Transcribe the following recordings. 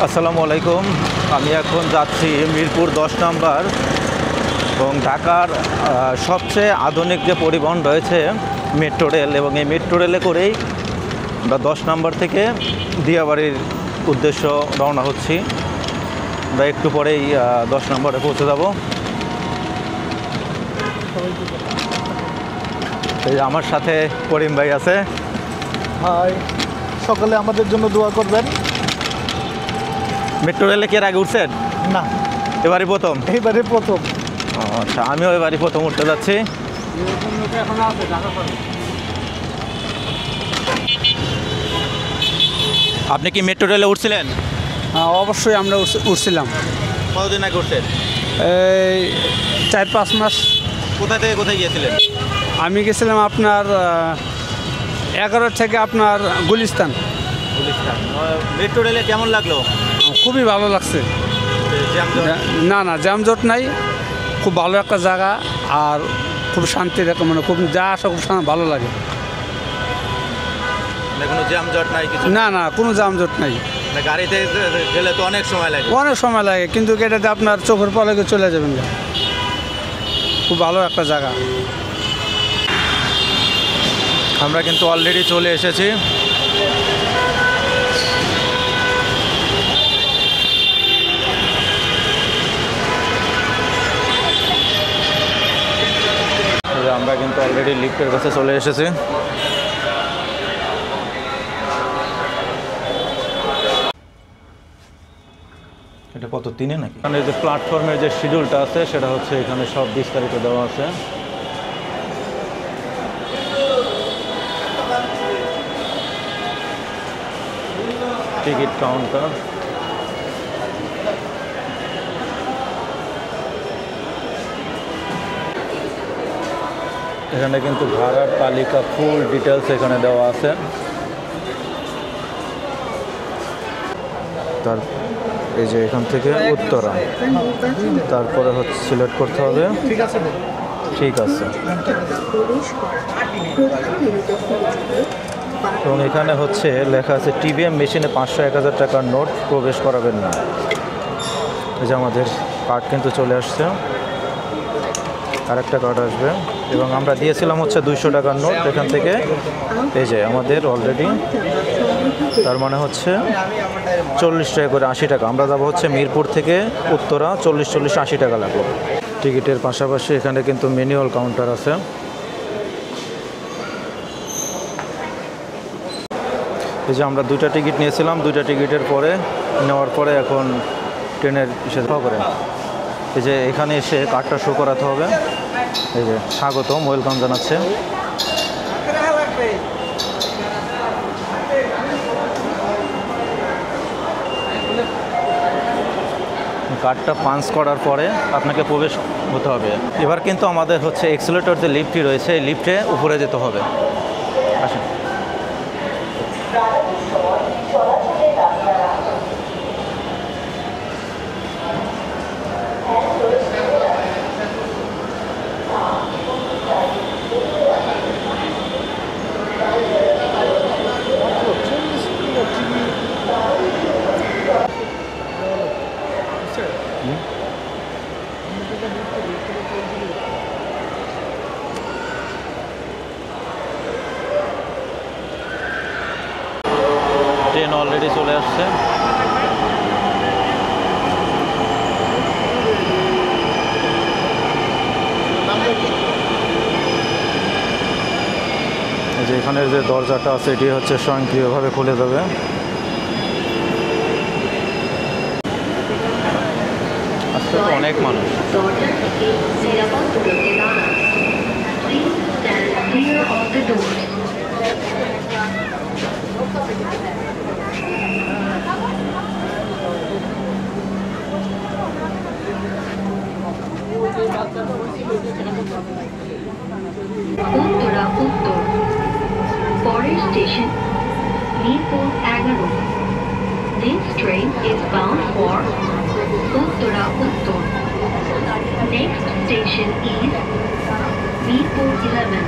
আসসালামু আলাইকুম। আমি এখন যাচ্ছি মিরপুর 10 নম্বর এবং ঢাকার সবচেয়ে আধুনিক যে পরিবহন রয়েছে মেট্রো রেল, এবং এই মেট্রো রেলে করেই আমরা 10 নম্বর থেকে দিয়াবাড়ির উদ্দেশ্য রওনা হচ্ছি। আমরা একটু পরেই 10 নম্বরে পৌঁছে যাব। এই আমার সাথে করিম ভাই আছে। হাই, সকালে আমাদের জন্য দোয়া করবেন। মেট্রো রেলে কি এর আগে উঠছেন? না, এবারই প্রথম? এইবারে প্রথম। আচ্ছা, আমিও এবারই প্রথম উঠতে যাচ্ছি। আপনি কি মেট্রো রেলে উঠছিলেন? অবশ্যই আমরা উঠছিলাম। কতদিন আগে উঠছেন? এই 4-5 মাস। কোথা থেকে কোথায় গিয়েছিলেন? আমি গেছিলাম আপনার 11 থেকে আপনার গুলিস্তান। মেট্রো রেলে কেমন লাগলো? খুবই ভালো লাগছে। না জ্যামজট নাই, খুব ভালো একটা জায়গা, আর খুব শান্তির একটা, মানে খুব যা আসা খুব ভালো লাগে। কোনো জ্যামজট নাই কিছু? না কোনো জ্যামজট নাই। গাড়িতে গেলে তো অনেক সময় লাগে। অনেক সময় লাগে, কিন্তু এটাতে আপনার চোখের পলকে চলে যাবেন। খুব ভালো একটা জায়গা। আমরা কিন্তু অলরেডি চলে এসেছি। আমরা কিন্তু অলরেডি লিফটের কাছে চলে এসেছি। এটা কত, 3-এ নাকি? এখানে যে প্ল্যাটফর্মের যে শিডিউলটা আছে সেটা হচ্ছে এখানে সব বিস্তারিত দেওয়া আছে। টিকিট কাউন্টার, এখানে কিন্তু ভাড়ার তালিকা ফুল ডিটেলস এখানে দেওয়া আছে। তার এই যে এখান থেকে উত্তরা, তারপরে হচ্ছে সিলেক্ট করতে হবে। ঠিক আছে। এবং এখানে হচ্ছে লেখা আছে টিভিএম মেশিনে 500-1000 টাকার নোট প্রবেশ করাবেন না। এই যে আমাদের কার্ড কিন্তু চলে আসছে, আরেকটা কার্ড আসবে, এবং আমরা দিয়েছিলাম হচ্ছে 200 টাকার নোট। এখান থেকে এই যে আমাদের অলরেডি, তার মানে হচ্ছে 40 টাকা করে 80 টাকা। আমরা যাবো হচ্ছে মিরপুর থেকে উত্তরা, 40-80 টাকা লাগবে। টিকিটের পাশাপাশি এখানে কিন্তু ম্যানুয়াল কাউন্টার আছে। এই যে আমরা 2টা টিকিট নিয়েছিলাম, 2টা টিকিটের পরে নেওয়ার পরে এখন ট্রেনের এসে করে এই যে এখানে এসে কার্ডটা শো করাতে হবে। এই যে স্বাগতম, ওয়েলকাম জানাচ্ছে। কার্ডটা পাঞ্চ করার পরে আপনাকে প্রবেশ হতে হবে। এবার কিন্তু আমাদের হচ্ছে এক্সেলেটর যে লিফটটি রয়েছে, এই লিফটে উপরে যেতে হবে। আসেন। ট্রেন অলরেডি চলে আসছে। এই যে এখানের যে দরজাটা আছে এটি হচ্ছে স্বয়ংক্রিয়ভাবে খুলে যাবে। আজকে তো অনেক মানুষ। উত্তরা উত্তর, পরের station Mirpur 11। This train is bound for Uttara Uttar. Next station is Mirpur 11.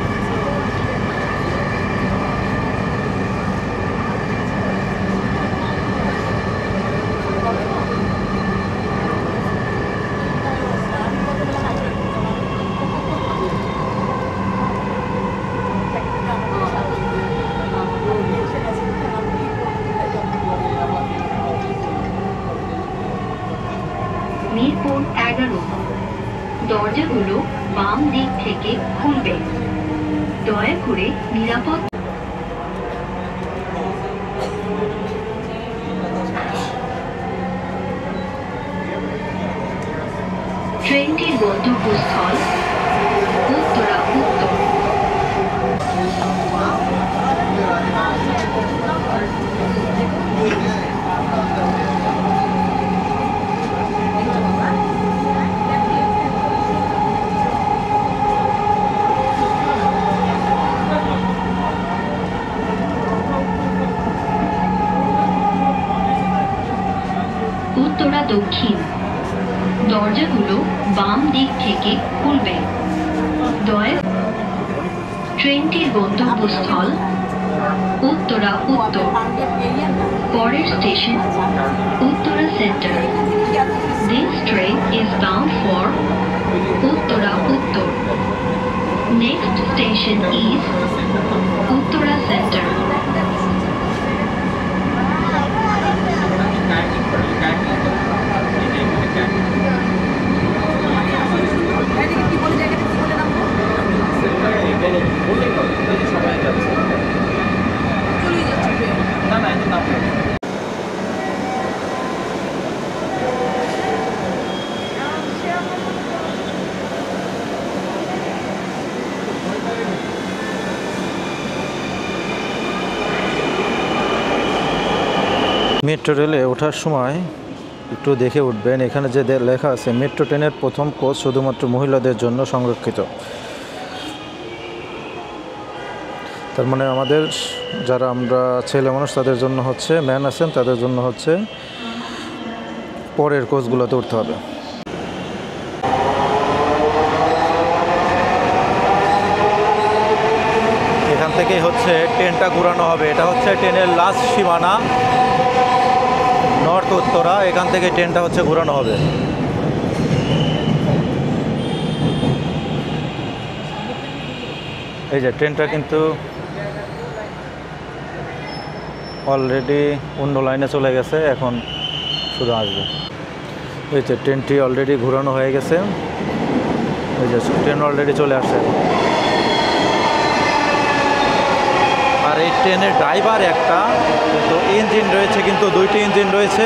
Mirpur 11। দরজাগুলো বাম দিক থেকে খুলবে। দয়া করে নিরাপদ। ট্রেনটির গন্তব্যস্থল উত্তরা উত্তর। উত্তরা দক্ষিণ। দরজাগুলো বাম দিক থেকে খুলবে। ট্রেনটির গন্তব্যস্থল উত্তরা উত্তর। পরের station Uttara centre. This train is bound for Uttara উত্তর। Next station is Uttara centre. Metro রেলে ওঠার সময় একটু দেখে উঠবেন, এখানে যে লেখা আছে মেট্রো ট্রেনের প্রথম কোচ শুধুমাত্র মহিলাদের জন্য সংরক্ষিত। তার মানে আমাদের যারা আমরা ছেলে মানুষ তাদের জন্য হচ্ছে, ম্যান আছেন তাদের জন্য হচ্ছে পরের কোচগুলোতে উঠতে হবে। এখান থেকেই হচ্ছে ট্রেনটা ঘোরানো হবে। এটা হচ্ছে ট্রেনের লাস্ট সীমানা নর্থ উত্তরা। এখান থেকে ট্রেনটা হচ্ছে ঘোরানো হবে। এই যে ট্রেনটা কিন্তু অলরেডি অন্য লাইনে চলে গেছে, এখন শুধু আসবে। এই যে ট্রেনটি অলরেডি ঘোরানো হয়ে গেছে। এই যে ট্রেন অলরেডি চলে আসছে। আর এই ট্রেনের ড্রাইভার একটা, কিন্তু ইঞ্জিন রয়েছে কিন্তু দুইটি ইঞ্জিন রয়েছে।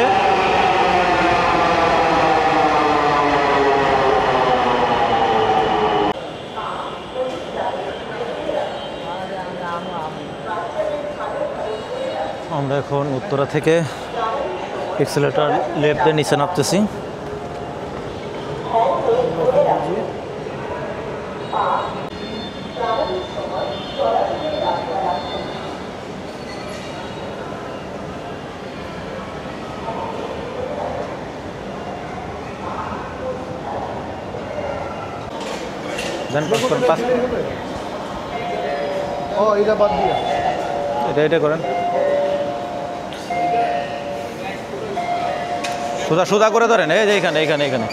আমরা এখন উত্তরা থেকে এক্সেলেটর লেফট দিয়ে নিচে নামতেছি। এটা করেন, সোজা সোজা করে ধরেন। এই যে এইখানে এইখানে এইখানে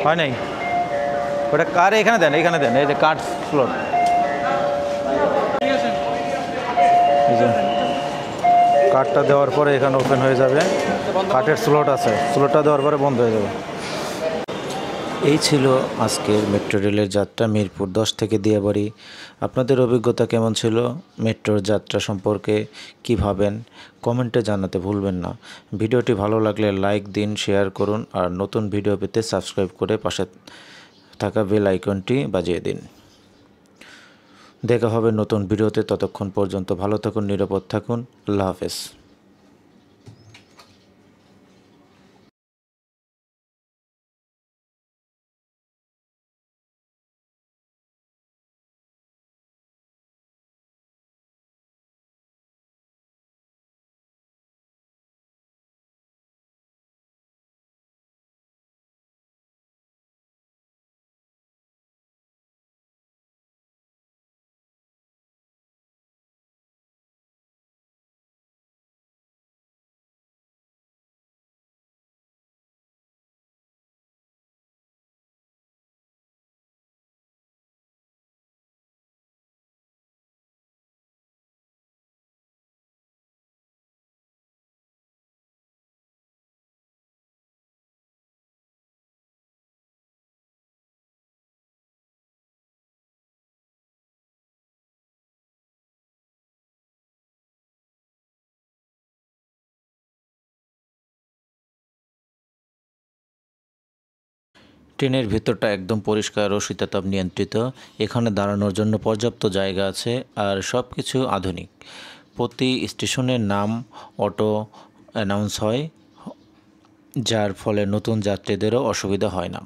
হয় নাই, ওটা কার এখানে দেন, এইখানে দেন। এই যে কাঠ স্লট, এই যে কাঠটা দেওয়ার পরে এখানে ওপেন হয়ে যাবে। কাঠের স্লট আছে, স্লটটা দেওয়ার পরে বন্ধ হয়ে যাবে। এই ছিল আজকের মেট্রো রেলের যাত্রা মিরপুর 10 থেকে দিয়াবাড়ি। আপনাদের অভিজ্ঞতা কেমন ছিল মেট্রোর যাত্রা সম্পর্কে, কী ভাবেন কমেন্টে জানাতে ভুলবেন না। ভিডিওটি ভালো লাগলে লাইক দিন, শেয়ার করুন, আর নতুন ভিডিও পেতে সাবস্ক্রাইব করে পাশে থাকা বেল আইকনটি বাজিয়ে দিন। দেখা হবে নতুন ভিডিওতে, ততক্ষণ পর্যন্ত ভালো থাকুন, নিরাপদ থাকুন। আল্লাহ হাফেজ। ট্রেনের ভিতরটা একদম পরিষ্কার ও শীতাতাপ নিয়ন্ত্রিত। এখানে দাঁড়ানোর জন্য পর্যাপ্ত জায়গা আছে আর সব কিছু আধুনিক। প্রতি স্টেশনের নাম অটো অ্যানাউন্স হয়, যার ফলে নতুন যাত্রীদেরও অসুবিধা হয় না।